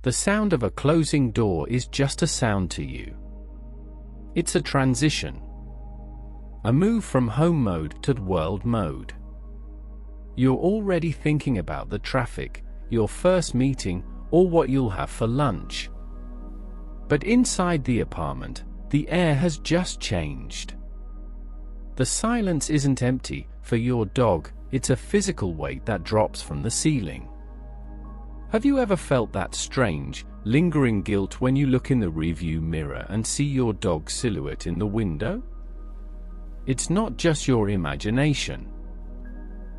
The sound of a closing door is just a sound to you. It's a transition. A move from home mode to world mode. You're already thinking about the traffic, your first meeting, or what you'll have for lunch. But inside the apartment, the air has just changed. The silence isn't empty for your dog, it's a physical weight that drops from the ceiling. Have you ever felt that strange, lingering guilt when you look in the rearview mirror and see your dog's silhouette in the window? It's not just your imagination.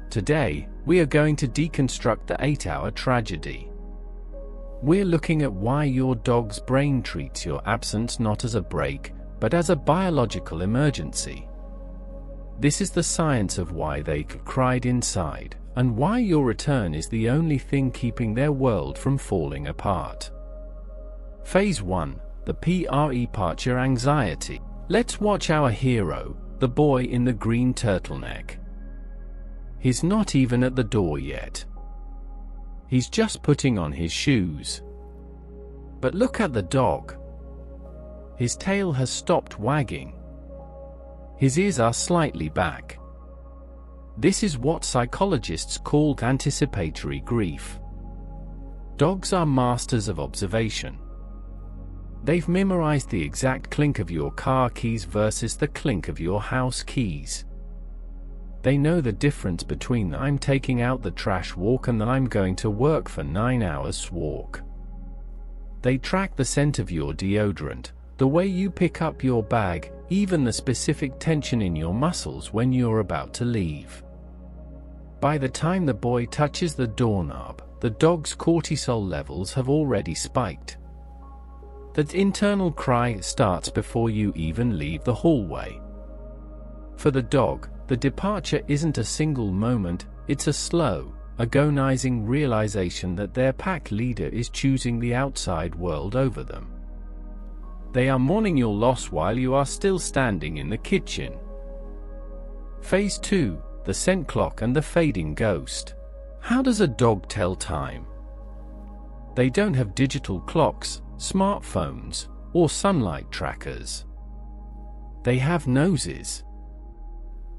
Today, we are going to deconstruct the 8-hour tragedy. We're looking at why your dog's brain treats your absence not as a break, but as a biological emergency. This is the science of why they cried inside, and why your return is the only thing keeping their world from falling apart. Phase 1, the pre-departure anxiety. Let's watch our hero, the boy in the green turtleneck. He's not even at the door yet. He's just putting on his shoes. But look at the dog. His tail has stopped wagging. His ears are slightly back. This is what psychologists call anticipatory grief. Dogs are masters of observation. They've memorized the exact clink of your car keys versus the clink of your house keys. They know the difference between the "I'm taking out the trash" walk and the "I'm going to work for 9 hours" walk. They track the scent of your deodorant, the way you pick up your bag, even the specific tension in your muscles when you're about to leave. By the time the boy touches the doorknob, the dog's cortisol levels have already spiked. That internal cry starts before you even leave the hallway. For the dog, the departure isn't a single moment, it's a slow, agonizing realization that their pack leader is choosing the outside world over them. They are mourning your loss while you are still standing in the kitchen. Phase 2, the scent clock and the fading ghost. How does a dog tell time? They don't have digital clocks, smartphones, or sunlight trackers. They have noses.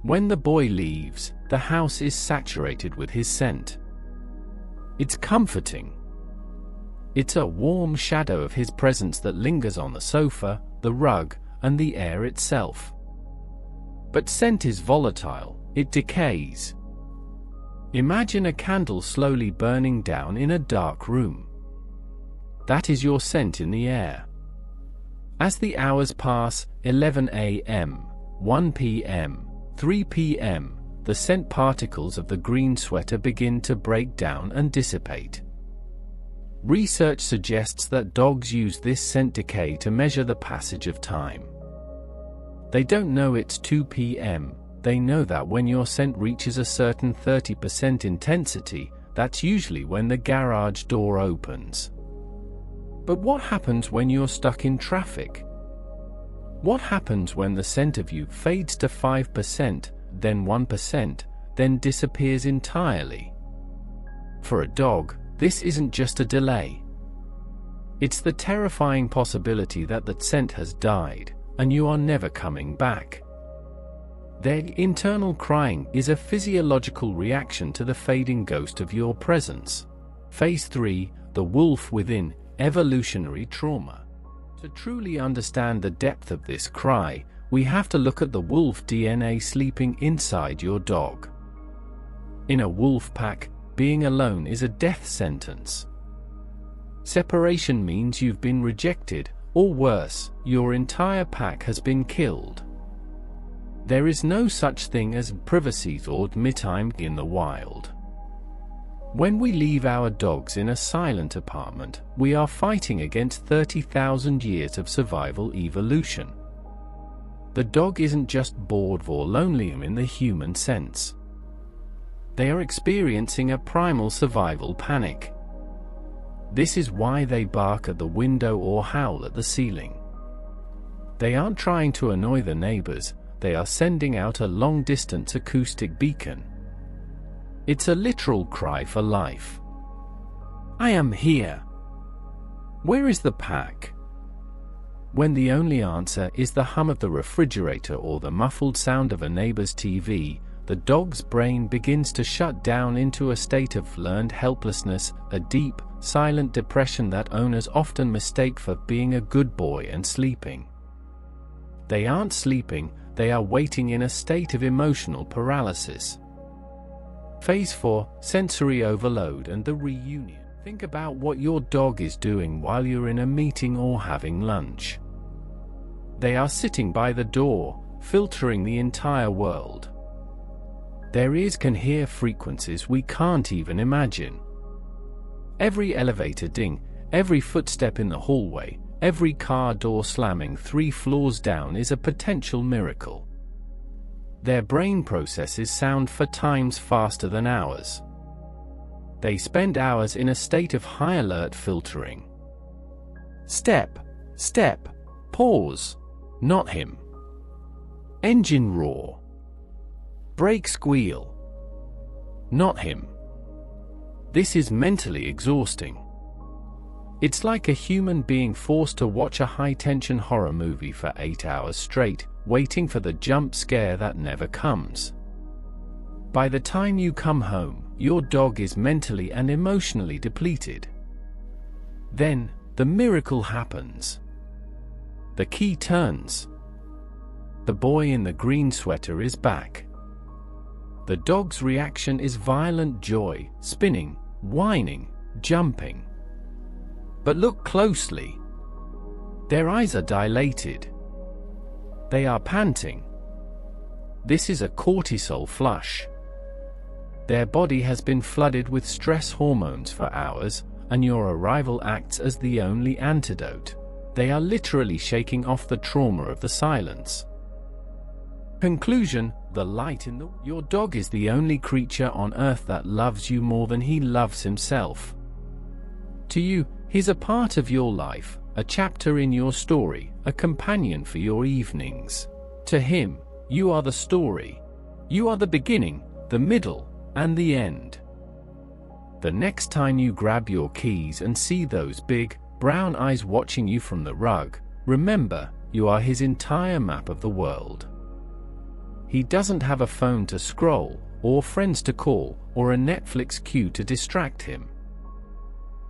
When the boy leaves, the house is saturated with his scent. It's comforting. It's a warm shadow of his presence that lingers on the sofa, the rug, and the air itself. But scent is volatile, it decays. Imagine a candle slowly burning down in a dark room. That is your scent in the air. As the hours pass, 11 a.m., 1 p.m., 3 p.m., the scent particles of the green sweater begin to break down and dissipate. Research suggests that dogs use this scent decay to measure the passage of time. They don't know it's 2 p.m., they know that when your scent reaches a certain 30% intensity, that's usually when the garage door opens. But what happens when you're stuck in traffic? What happens when the scent of you fades to 5%, then 1%, then disappears entirely? For a dog, this isn't just a delay. It's the terrifying possibility that that scent has died, and you are never coming back. Their internal crying is a physiological reaction to the fading ghost of your presence. Phase 3, the wolf within, evolutionary trauma. To truly understand the depth of this cry, we have to look at the wolf DNA sleeping inside your dog. In a wolf pack, being alone is a death sentence. Separation means you've been rejected, or worse, your entire pack has been killed. There is no such thing as privacy or me time in the wild. When we leave our dogs in a silent apartment, we are fighting against 30,000 years of survival evolution. The dog isn't just bored or lonely in the human sense. They are experiencing a primal survival panic. This is why they bark at the window or howl at the ceiling. They aren't trying to annoy the neighbors, they are sending out a long-distance acoustic beacon. It's a literal cry for life. I am here. Where is the pack? When the only answer is the hum of the refrigerator or the muffled sound of a neighbor's TV, the dog's brain begins to shut down into a state of learned helplessness, a deep, silent depression that owners often mistake for being a good boy and sleeping. They aren't sleeping, they are waiting in a state of emotional paralysis. Phase 4, sensory overload and the reunion. Think about what your dog is doing while you're in a meeting or having lunch. They are sitting by the door, filtering the entire world. Their ears can hear frequencies we can't even imagine. Every elevator ding, every footstep in the hallway, every car door slamming 3 floors down is a potential miracle. Their brain processes sound 4 times faster than ours. They spend hours in a state of high alert filtering. Step, step, pause, not him. Engine roar. Brake squeal. Not him. This is mentally exhausting. It's like a human being forced to watch a high-tension horror movie for 8 hours straight, waiting for the jump scare that never comes. By the time you come home, your dog is mentally and emotionally depleted. Then, the miracle happens. The key turns. The boy in the green sweater is back. The dog's reaction is violent joy, spinning, whining, jumping. But look closely. Their eyes are dilated. They are panting. This is a cortisol flush. Their body has been flooded with stress hormones for hours, and your arrival acts as the only antidote. They are literally shaking off the trauma of the silence. Conclusion: the light in your dog is the only creature on earth that loves you more than he loves himself. To you, he's a part of your life, a chapter in your story, a companion for your evenings. To him, you are the story. You are the beginning, the middle, and the end. The next time you grab your keys and see those big, brown eyes watching you from the rug, remember, you are his entire map of the world. He doesn't have a phone to scroll, or friends to call, or a Netflix queue to distract him.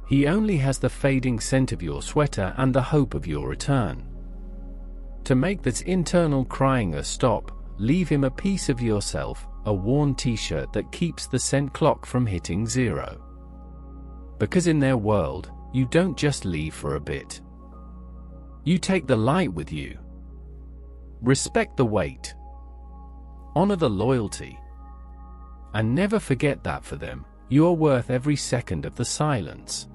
He only has the fading scent of your sweater and the hope of your return. To make this internal crying a stop, leave him a piece of yourself, a worn t-shirt that keeps the scent clock from hitting 0. Because in their world, you don't just leave for a bit. You take the light with you. Respect the wait. Honor the loyalty. And never forget that for them, you are worth every second of the silence.